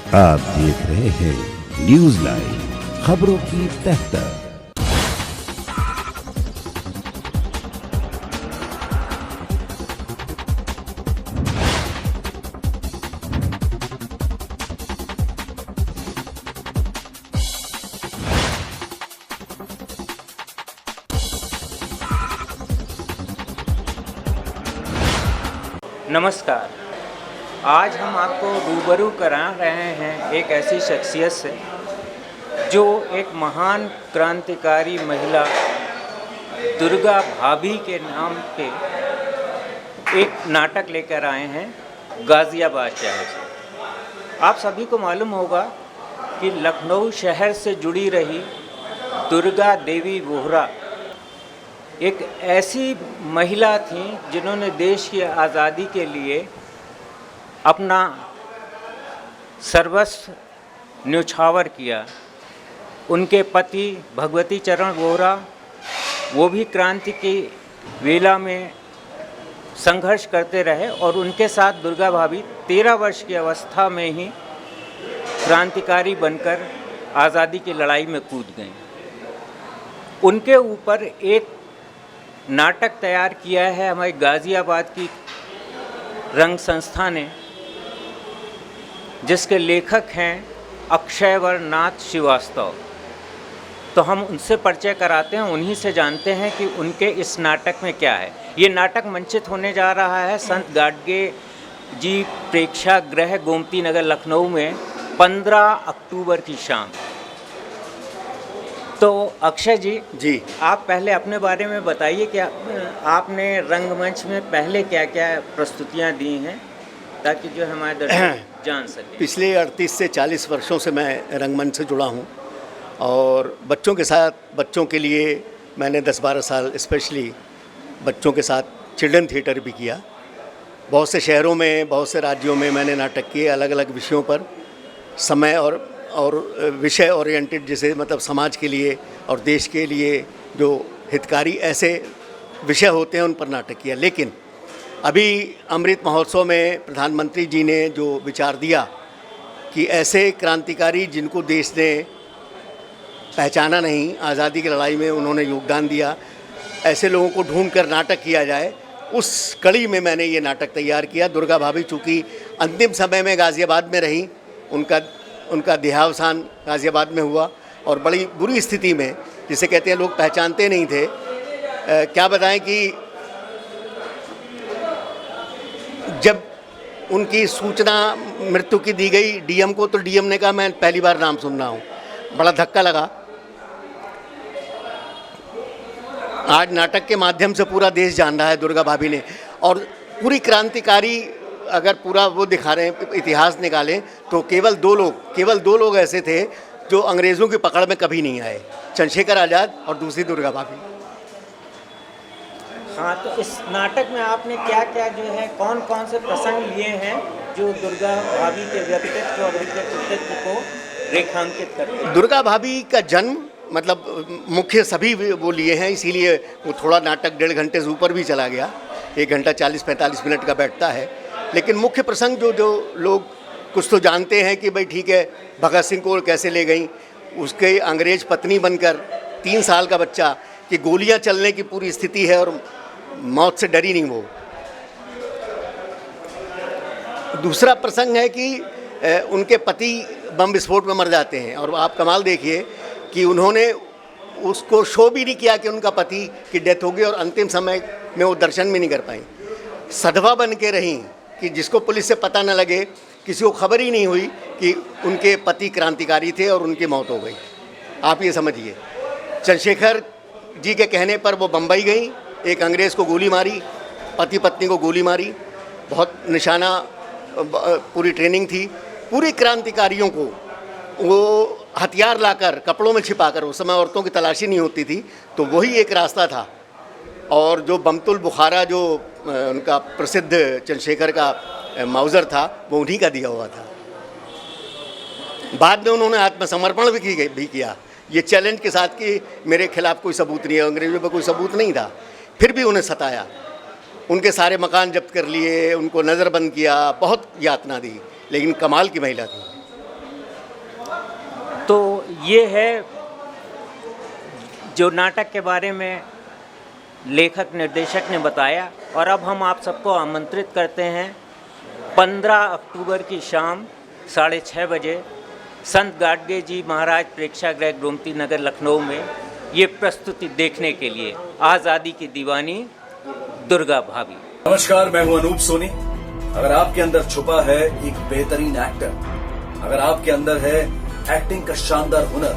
आप देख रहे हैं न्यूज लाइव, खबरों की तह तक। नमस्कार। आज हम आपको रूबरू करा रहे हैं एक ऐसी शख्सियत से जो एक महान क्रांतिकारी महिला दुर्गा भाभी के नाम पे एक नाटक लेकर आए हैं गाज़ियाबाद शहर से। आप सभी को मालूम होगा कि लखनऊ शहर से जुड़ी रही दुर्गा देवी बोहरा एक ऐसी महिला थी जिन्होंने देश की आज़ादी के लिए अपना सर्वस्व न्यौछावर किया। उनके पति भगवती चरण बोहरा वो भी क्रांति की वेला में संघर्ष करते रहे और उनके साथ दुर्गा भाभी 13 वर्ष की अवस्था में ही क्रांतिकारी बनकर आज़ादी की लड़ाई में कूद गईं। उनके ऊपर एक नाटक तैयार किया है हमारी गाज़ियाबाद की रंग संस्था ने, जिसके लेखक हैं अक्षयवर नाथ श्रीवास्तव। तो हम उनसे परिचय कराते हैं, उन्हीं से जानते हैं कि उनके इस नाटक में क्या है। ये नाटक मंचित होने जा रहा है संत गाडगे जी प्रेक्षागृह गोमती नगर लखनऊ में 15 अक्टूबर की शाम। तो अक्षय जी, आप पहले अपने बारे में बताइए कि आपने रंगमंच में पहले क्या क्या प्रस्तुतियां दी हैं, ताकि जो हमारे दर्शक जान सकें। पिछले 38 से 40 वर्षों से मैं रंगमंच से जुड़ा हूं और बच्चों के साथ, बच्चों के लिए मैंने 10-12 साल स्पेशली बच्चों के साथ चिल्ड्रन थिएटर भी किया। बहुत से शहरों में, बहुत से राज्यों में मैंने नाटक किए अलग अलग विषयों पर, समय और विषय ओरिएंटेड, जैसे मतलब समाज के लिए और देश के लिए जो हितकारी ऐसे विषय होते हैं उन पर नाटक किया। लेकिन अभी अमृत महोत्सव में प्रधानमंत्री जी ने जो विचार दिया कि ऐसे क्रांतिकारी जिनको देश ने पहचाना नहीं, आज़ादी की लड़ाई में उन्होंने योगदान दिया, ऐसे लोगों को ढूंढ कर नाटक किया जाए, उस कड़ी में मैंने ये नाटक तैयार किया। दुर्गा भाभी चूँकि अंतिम समय में गाज़ियाबाद में रहीं, उनका देहावसान गाज़ियाबाद में हुआ और बड़ी बुरी स्थिति में, जिसे कहते हैं लोग पहचानते नहीं थे। क्या बताएं कि जब उनकी सूचना मृत्यु की दी गई डीएम को, तो डीएम ने कहा मैं पहली बार नाम सुन रहा हूँ। बड़ा धक्का लगा। आज नाटक के माध्यम से पूरा देश जान रहा है दुर्गा भाभी ने, और पूरी क्रांतिकारी अगर पूरा वो दिखा रहे हैं, इतिहास निकालें तो केवल दो लोग ऐसे थे जो अंग्रेज़ों की पकड़ में कभी नहीं आए, चंद्रशेखर आज़ाद और दूसरी दुर्गा भाभी। हाँ, तो इस नाटक में आपने क्या क्या जो है कौन कौन से प्रसंग लिए हैं जो दुर्गा भाभी के व्यक्तित्व और उनके कृतित्व को रेखांकित करते हैं? दुर्गा भाभी का जन्म मतलब मुख्य सभी वो लिए हैं, इसीलिए वो थोड़ा नाटक 1.5 घंटे से ऊपर भी चला गया, 1 घंटा 40-45 मिनट का बैठता है। लेकिन मुख्य प्रसंग जो लोग कुछ तो जानते हैं कि भाई ठीक है, भगत सिंह को कैसे ले गई, उसके अंग्रेज पत्नी बनकर 3 साल का बच्चा कि गोलियां चलने की पूरी स्थिति है और मौत से डरी नहीं वो। दूसरा प्रसंग है कि उनके पति बम विस्फोट में मर जाते हैं, और आप कमाल देखिए कि उन्होंने उसको शो भी नहीं किया कि उनका पति की डेथ हो गई, और अंतिम समय में वो दर्शन भी नहीं कर पाई। सधवा बन के रहीं कि जिसको पुलिस से पता न लगे, किसी को खबर ही नहीं हुई कि उनके पति क्रांतिकारी थे और उनकी मौत हो गई। आप ये समझिए, चंद्रशेखर जी के कहने पर वो बम्बई गई, एक अंग्रेज़ को गोली मारी, पति पत्नी को गोली मारी, बहुत निशाना पूरी ट्रेनिंग थी। पूरी क्रांतिकारियों को वो हथियार लाकर कपड़ों में छिपाकर, उस समय औरतों की तलाशी नहीं होती थी, तो वही एक रास्ता था। और जो बमतुल बुखारा जो उनका प्रसिद्ध चंद्रशेखर का माउज़र था, वो उन्हीं का दिया हुआ था। बाद में उन्होंने आत्मसमर्पण भी किया ये चैलेंज के साथ कि मेरे खिलाफ़ कोई सबूत नहीं है, अंग्रेज़ों पर कोई सबूत नहीं था, फिर भी उन्हें सताया, उनके सारे मकान जब्त कर लिए, उनको नज़रबंद किया, बहुत यातना दी, लेकिन कमाल की महिला थी। तो ये है जो नाटक के बारे में लेखक निर्देशक ने बताया। और अब हम आप सबको आमंत्रित करते हैं 15 अक्टूबर की शाम 6:30 बजे संत गाडगे जी महाराज प्रेक्षागृह गोमती नगर लखनऊ में ये प्रस्तुति देखने के लिए। आज़ादी की दीवानी दुर्गा भाभी। नमस्कार, मैं हूं अनूप सोनी। अगर आपके अंदर छुपा है एक बेहतरीन एक्टर, अगर आपके अंदर है एक्टिंग का शानदार हुनर,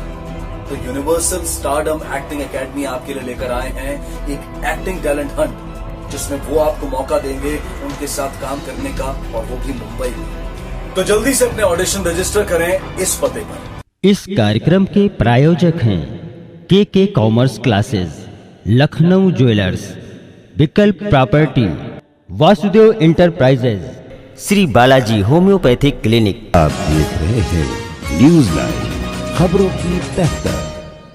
तो यूनिवर्सल स्टारडम एक्टिंग एकेडमी आपके लिए लेकर आए हैं एक एक्टिंग टैलेंट हंट, जिसमें वो आपको मौका देंगे उनके साथ काम करने का, और वो भी मुंबई में। तो जल्दी से अपने ऑडिशन रजिस्टर करें इस पते पर। इस कार्यक्रम के प्रायोजक हैं के कॉमर्स क्लासेस, लखनऊ ज्वेलर्स, विकल्प property, Vasudev enterprises, Shri Balaji homeopathic clinic. आप देख रहे हैं न्यूज़ लाइव, खबरों की तहत।